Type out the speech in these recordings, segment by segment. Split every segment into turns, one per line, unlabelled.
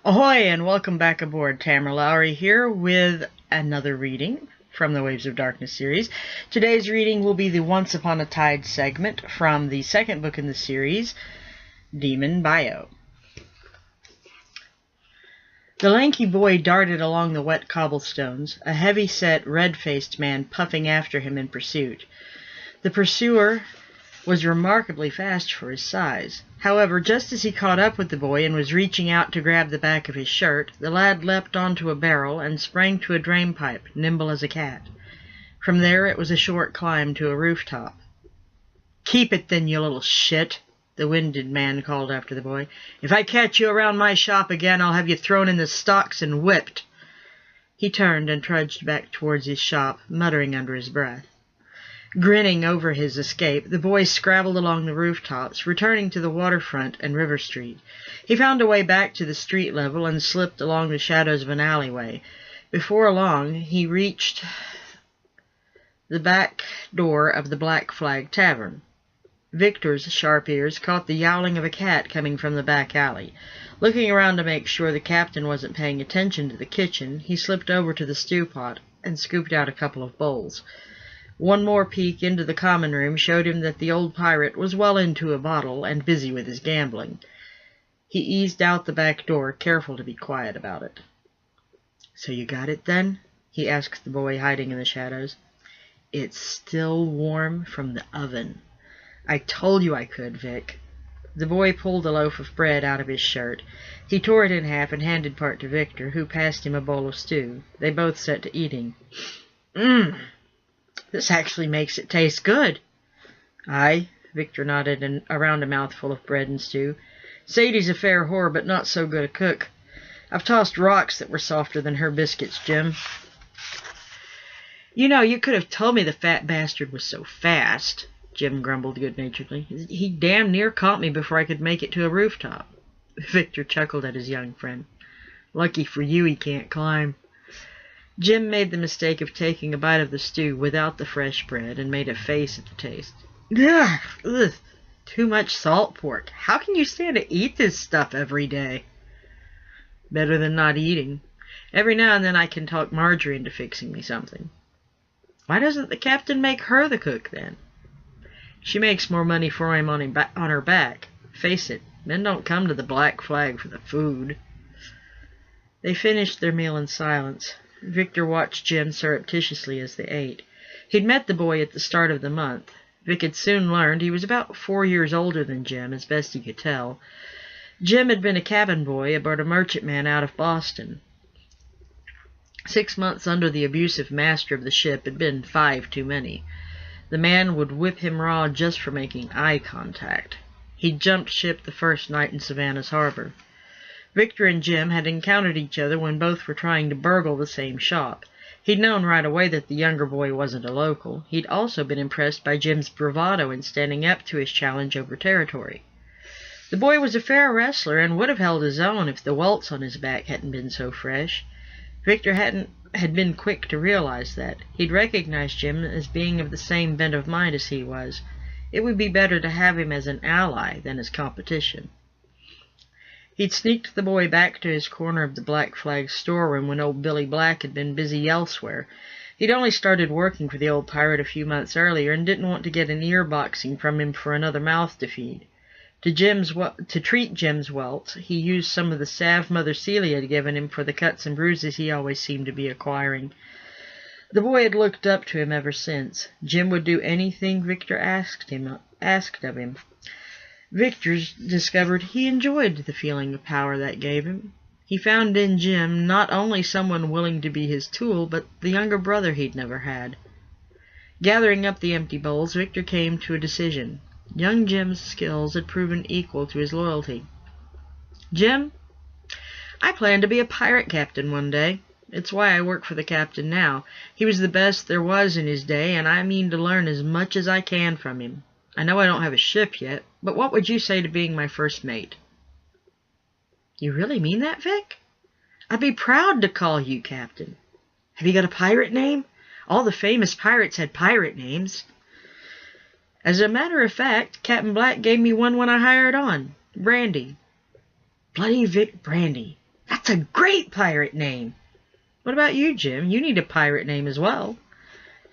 Ahoy and welcome back aboard. Tamara Lowery here with another reading from the Waves of Darkness series. Today's reading will be the Once Upon a Tide segment from the second book in the series, Demon Bio. The lanky boy darted along the wet cobblestones, a heavy-set, red-faced man puffing after him in pursuit. The pursuer was remarkably fast for his size. However, just as he caught up with the boy and was reaching out to grab the back of his shirt, the lad leapt onto a barrel and sprang to a drainpipe, nimble as a cat. From there it was a short climb to a rooftop. "Keep it then, you little shit," the winded man called after the boy. "If I catch you around my shop again, I'll have you thrown in the stocks and whipped." He turned and trudged back towards his shop, muttering under his breath. Grinning over his escape, the boy scrabbled along the rooftops, returning to the waterfront and River Street. He found a way back to the street level and slipped along the shadows of an alleyway. Before long, he reached the back door of the Black Flag Tavern. Victor's sharp ears caught the yowling of a cat coming from the back alley. Looking around to make sure the captain wasn't paying attention to the kitchen, he slipped over to the stew pot and scooped out a couple of bowls. One more peek into the common room showed him that the old pirate was well into a bottle and busy with his gambling. He eased out the back door, careful to be quiet about it. "So you got it, then?" he asked the boy hiding in the shadows. "It's still warm from the oven. I told you I could, Vic." The boy pulled a loaf of bread out of his shirt. He tore it in half and handed part to Victor, who passed him a bowl of stew. They both set to eating. "This actually makes it taste good." "Aye," Victor nodded around a mouthful of bread and stew. "Sadie's a fair whore, but not so good a cook. I've tossed rocks that were softer than her biscuits, Jim." "You know, you could have told me the fat bastard was so fast," Jim grumbled good-naturedly. "He damn near caught me before I could make it to a rooftop." Victor chuckled at his young friend. "Lucky for you he can't climb." Jim made the mistake of taking a bite of the stew without the fresh bread and made a face at the taste. Ugh, too much salt pork. How can you stand to eat this stuff every day?" "Better than not eating. Every now and then I can talk Marjorie into fixing me something." "Why doesn't the captain make her the cook, then?" "She makes more money for him on her back. Face it, men don't come to the Black Flag for the food." They finished their meal in silence. Victor watched Jim surreptitiously as they ate. He'd met the boy at the start of the month. Vic had soon learned he was about 4 years older than Jim, as best he could tell. Jim had been a cabin boy aboard a merchantman out of Boston. 6 months under the abusive master of the ship had been 5 too many. The man would whip him raw just for making eye contact. He'd jumped ship the first night in Savannah's harbor. Victor and Jim had encountered each other when both were trying to burgle the same shop. He'd known right away that the younger boy wasn't a local. He'd also been impressed by Jim's bravado in standing up to his challenge over territory. The boy was a fair wrestler and would have held his own if the welts on his back hadn't been so fresh. Victor hadn't had been quick to realize that. He'd recognized Jim as being of the same bent of mind as he was. It would be better to have him as an ally than as competition. He'd sneaked the boy back to his corner of the Black Flag storeroom when old Billy Black had been busy elsewhere. He'd only started working for the old pirate a few months earlier and didn't want to get an ear-boxing from him for another mouth to feed. To treat Jim's welts, he used some of the salve Mother Celia had given him for the cuts and bruises he always seemed to be acquiring. The boy had looked up to him ever since. Jim would do anything Victor asked of him. Victor discovered he enjoyed the feeling of power that gave him. He found in Jim not only someone willing to be his tool, but the younger brother he'd never had. Gathering up the empty bowls, Victor came to a decision. Young Jim's skills had proven equal to his loyalty. "Jim, I plan to be a pirate captain one day. It's why I work for the captain now. He was the best there was in his day, and I mean to learn as much as I can from him. I know I don't have a ship yet, but what would you say to being my first mate?" "You really mean that, Vic? I'd be proud to call you captain. Have you got a pirate name? All the famous pirates had pirate names." "As a matter of fact, Captain Black gave me one when I hired on. Brandy." "Bloody Vic Brandy. That's a great pirate name." "What about you, Jim? You need a pirate name as well."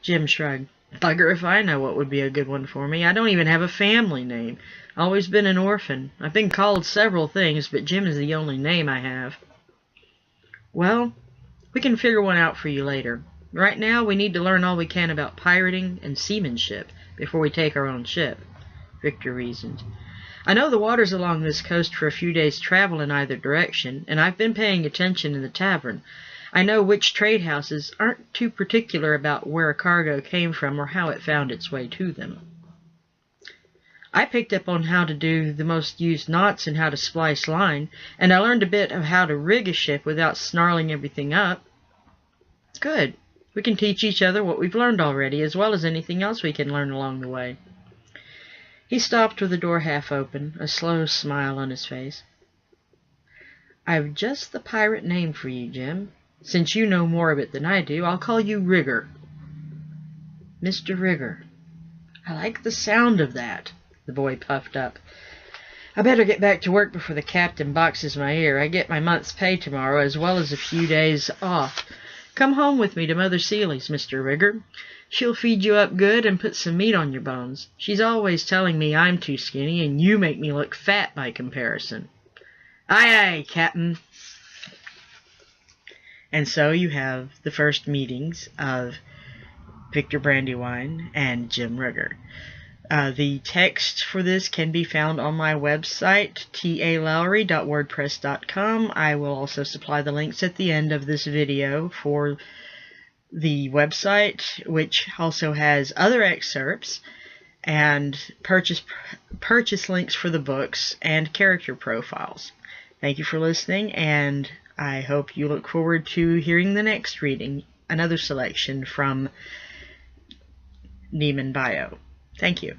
Jim shrugged. "Bugger if I know what would be a good one for me. I don't even have a family name. Always been an orphan. I've been called several things, but Jim is the only name I have." "Well, we can figure one out for you later. Right now, we need to learn all we can about pirating and seamanship before we take our own ship," Victor reasoned. "I know the waters along this coast for a few days' travel in either direction, and I've been paying attention in the tavern. I know which trade houses aren't too particular about where a cargo came from or how it found its way to them. I picked up on how to do the most used knots and how to splice line, and I learned a bit of how to rig a ship without snarling everything up." "Good. We can teach each other what we've learned already, as well as anything else we can learn along the way." He stopped with the door half open, a slow smile on his face. "I've just the pirate name for you, Jim. Since you know more of it than I do, I'll call you Rigger." "Mr. Rigger. I like the sound of that." The boy puffed up. "I better get back to work before the captain boxes my ear. I get my month's pay tomorrow, as well as a few days off. Come home with me to Mother Celia's, Mr. Rigger. She'll feed you up good and put some meat on your bones. She's always telling me I'm too skinny, and you make me look fat by comparison." "Aye, aye, Captain." And so you have the first meetings of Victor Brandywine and Jim Rigger. The text for this can be found on my website, talowery.wordpress.com. I will also supply the links at the end of this video for the website, which also has other excerpts and purchase links for the books and character profiles. Thank you for listening, and I hope you look forward to hearing the next reading, another selection from Neiman Bio. Thank you.